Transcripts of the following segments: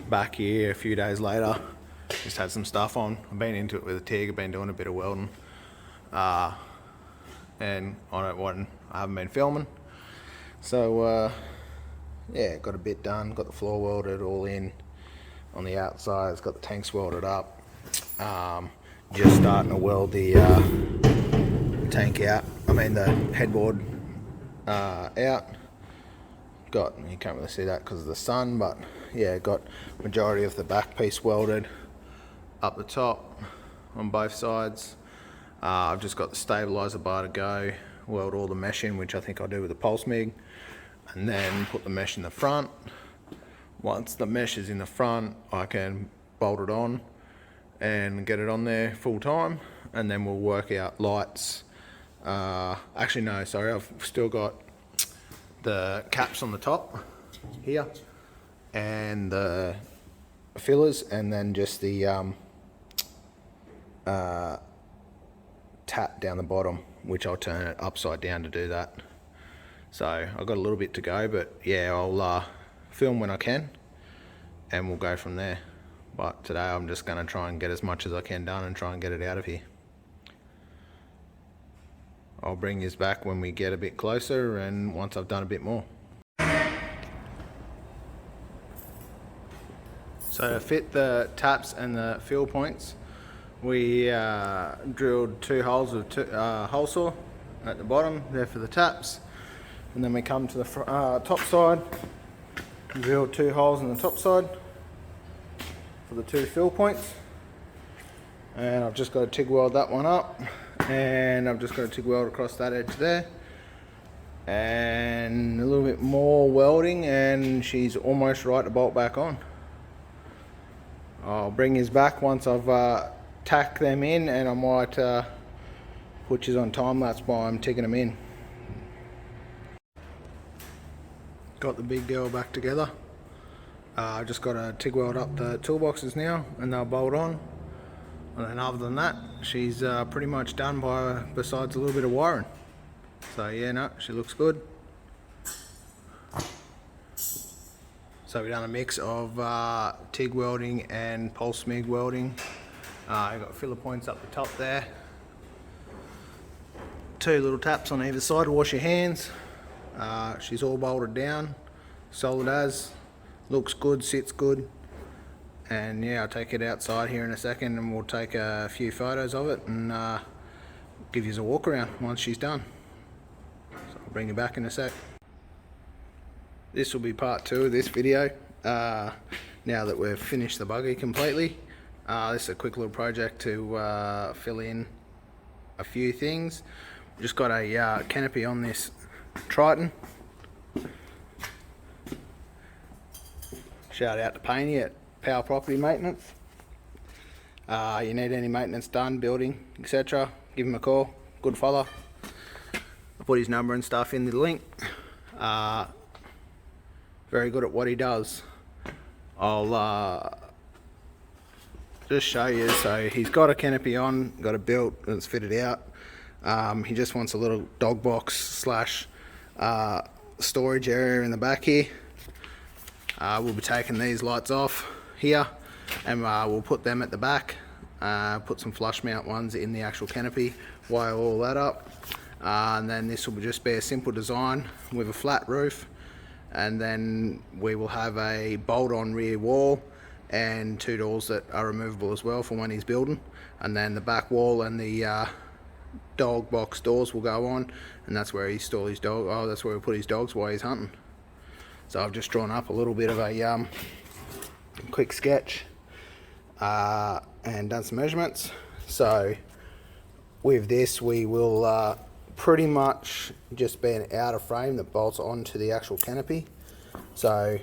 back here a few days later. Just had some stuff on. I've been into it with a TIG. I've been doing a bit of welding, and I haven't been filming. So yeah, got a bit done. Got the floor welded all in on the outside. It's got the tanks welded up. Just starting to weld the tank out. I mean the headboard out. You can't really see that because of the sun, but yeah, got majority of the back piece welded up the top on both sides. I've just got the stabilizer bar to go, weld all the mesh in, which I think I'll do with the pulse MIG, and then put the mesh in the front. Once the mesh is in the front, I can bolt it on and get it on there full time, and then we'll work out lights. Actually no, sorry, I've still got the caps on the top here and the fillers, and then just the tap down the bottom, which I'll turn it upside down to do that. So I've got a little bit to go, but yeah, I'll film when I can and we'll go from there. But today I'm just going to try and get as much as I can done and try and get it out of here. I'll bring this back when we get a bit closer and once I've done a bit more. So to fit the taps and the fill points, we drilled 2 holes with hole saw at the bottom there for the taps, and then we come to the top side, drilled 2 holes in the top side for the 2 fill points, and I've just got to TIG weld that one up, and I've just got to TIG weld across that edge there, and a little bit more welding and she's almost right to bolt back on. I'll bring his back once I've tack them in, and I might put you on time lapse while I'm taking them in. Got the big girl back together. I just got to TIG weld up the toolboxes now and they'll bolt on. And then other than that, she's pretty much done besides a little bit of wiring. So yeah, no, she looks good. So we've done a mix of TIG welding and pulse MIG welding. I've got filler points up the top there. 2 little taps on either side to wash your hands. She's all bolted down, solid as, looks good, sits good. And yeah, I'll take it outside here in a second and we'll take a few photos of it and give you a walk around once she's done. So I'll bring you back in a sec. This will be part 2 of this video, now that we've finished the buggy completely. This is a quick little project to fill in a few things. We've just got a canopy on this Triton. Shout out to Painty at Power Property Maintenance. You need any maintenance done, building, etc., give him a call. Good fella. I'll put his number and stuff in the link. Very good at what he does. I'll just show you. So he's got a canopy on, got it built, and it's fitted out. He just wants a little dog box slash storage area in the back here. We'll be taking these lights off here and we'll put them at the back, put some flush mount ones in the actual canopy, wire all that up, and then this will just be a simple design with a flat roof, and then we will have a bolt on rear wall and 2 doors that are removable as well for when he's building, and then the back wall and the dog box doors will go on, and that's where he store his dog. Oh, that's where we put his dogs while he's hunting. So I've just drawn up a little bit of a quick sketch and done some measurements. So with this we will pretty much just be an outer frame that bolts onto the actual canopy. So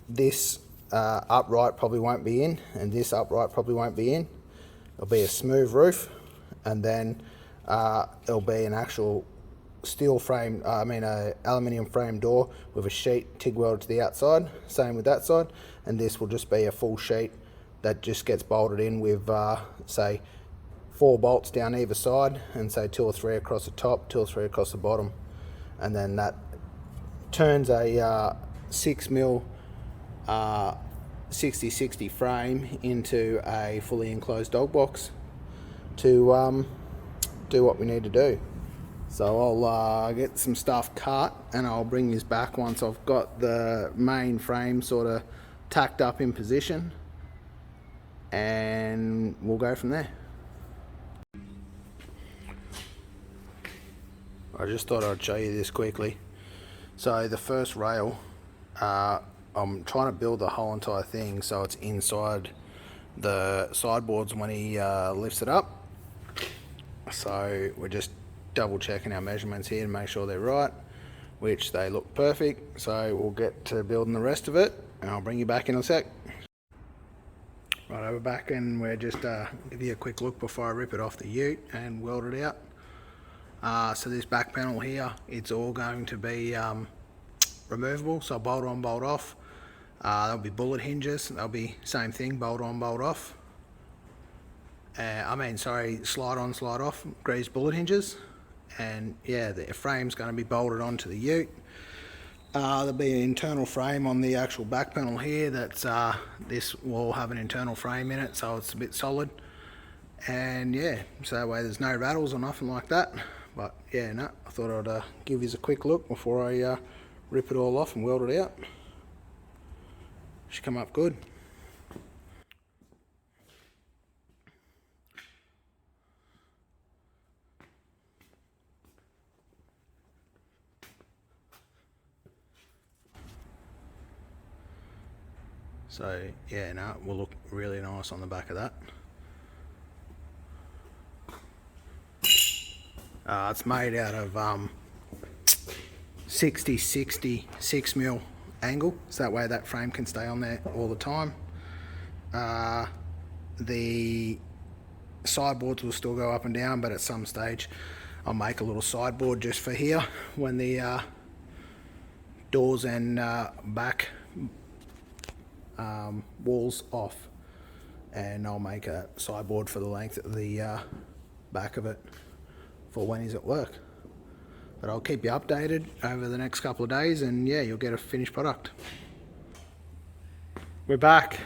this upright probably won't be in, and this upright probably won't be in. It'll be a smooth roof, and then it'll be an actual steel frame, a aluminium frame door with a sheet TIG welded to the outside. Same with that side, and this will just be a full sheet that just gets bolted in with say 4 bolts down either side, and say 2 or 3 across the top, 2 or 3 across the bottom, and then that turns a 6mm 60/60 frame into a fully enclosed dog box to do what we need to do. So I'll get some stuff cut and I'll bring this back once I've got the main frame sort of tacked up in position, and we'll go from there. I just thought I'd show you this quickly. So the first rail, I'm trying to build the whole entire thing so it's inside the sideboards when he lifts it up. So we're just double checking our measurements here to make sure they're right, which they look perfect. So we'll get to building the rest of it and I'll bring you back in a sec. Right, we're back and we're just give you a quick look before I rip it off the ute and weld it out. So this back panel here, it's all going to be removable, so bolt on, bolt off. There'll be bullet hinges, they'll be same thing, bolt on, bolt off. Slide on, slide off, greased bullet hinges. And yeah, the frame's going to be bolted onto the ute. There'll be an internal frame on the actual back panel here. This will have an internal frame in it, so it's a bit solid. And yeah, so that way there's no rattles or nothing like that. But yeah, no, I thought I'd give you a quick look before I rip it all off and weld it out. Should come up good. So yeah, no, it will look really nice on the back of that. It's made out of 60/60 6mm angle, so that way that frame can stay on there all the time. The sideboards will still go up and down, but at some stage I'll make a little sideboard just for here when the doors and back walls off, and I'll make a sideboard for the length of the back of it for when he's at work. But I'll keep you updated over the next couple of days, and yeah, you'll get a finished product. We're back.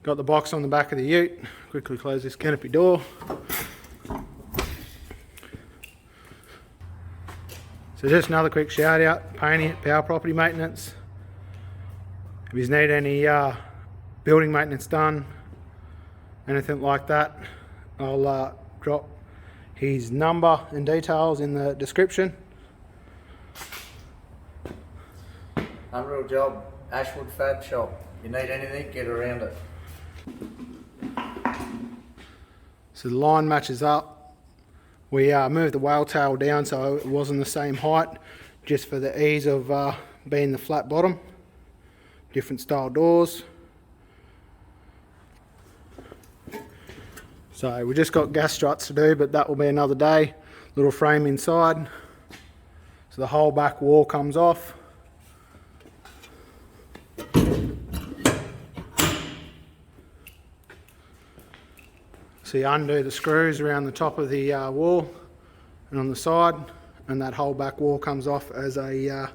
Got the box on the back of the ute. Quickly close this canopy door. So just another quick shout out, painting it, power property maintenance. If you need any building maintenance done, anything like that, I'll drop his number and details in the description. Unreal job, Ashwood Fab Shop. You need anything, get around it. So the line matches up. We moved the whale tail down so it wasn't the same height, just for the ease of being the flat bottom. Different style doors. So we just got gas struts to do, but that will be another day. Little frame inside. So the whole back wall comes off. So you undo the screws around the top of the wall and on the side, and that whole back wall comes off as a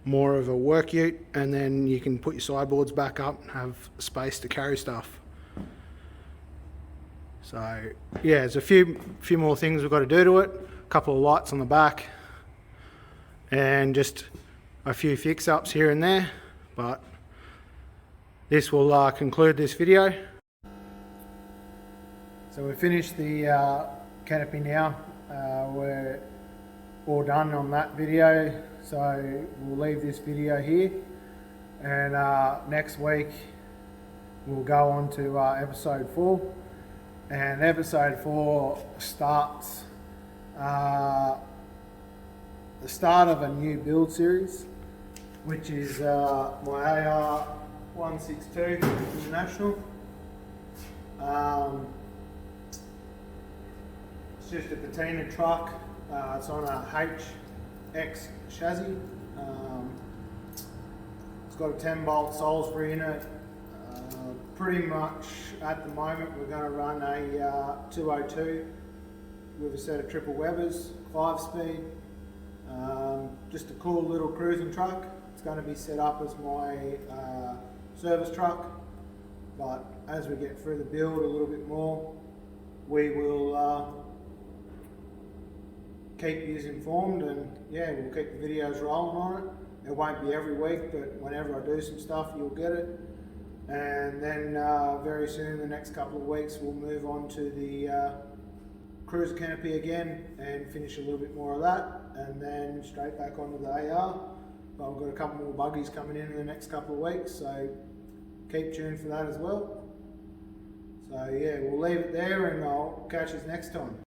more of a work ute, and then you can put your sideboards back up and have space to carry stuff. So yeah, there's a few more things we've got to do to it. A couple of lights on the back and just a few fix-ups here and there, but this will conclude this video. So we've finished the canopy now. We're all done on that video, so we'll leave this video here, and next week we'll go on to episode 4. And episode 4 starts the start of a new build series, which is my AR 162 International. It's just a patina truck. It's on a HX chassis. It's got a 10-bolt Salisbury in it. Pretty much at the moment we're going to run a 202 with a set of triple Webers, 5-speed. Just a cool little cruising truck. It's going to be set up as my service truck. But as we get through the build a little bit more, we will keep you informed, and yeah, we'll keep the videos rolling on it. It won't be every week, but whenever I do some stuff, you'll get it. And then very soon, in the next couple of weeks, we'll move on to the cruiser canopy again and finish a little bit more of that, and then straight back onto the AR. But we've got a couple more buggies coming in the next couple of weeks, so keep tuned for that as well. So yeah, we'll leave it there, and I'll catch us next time.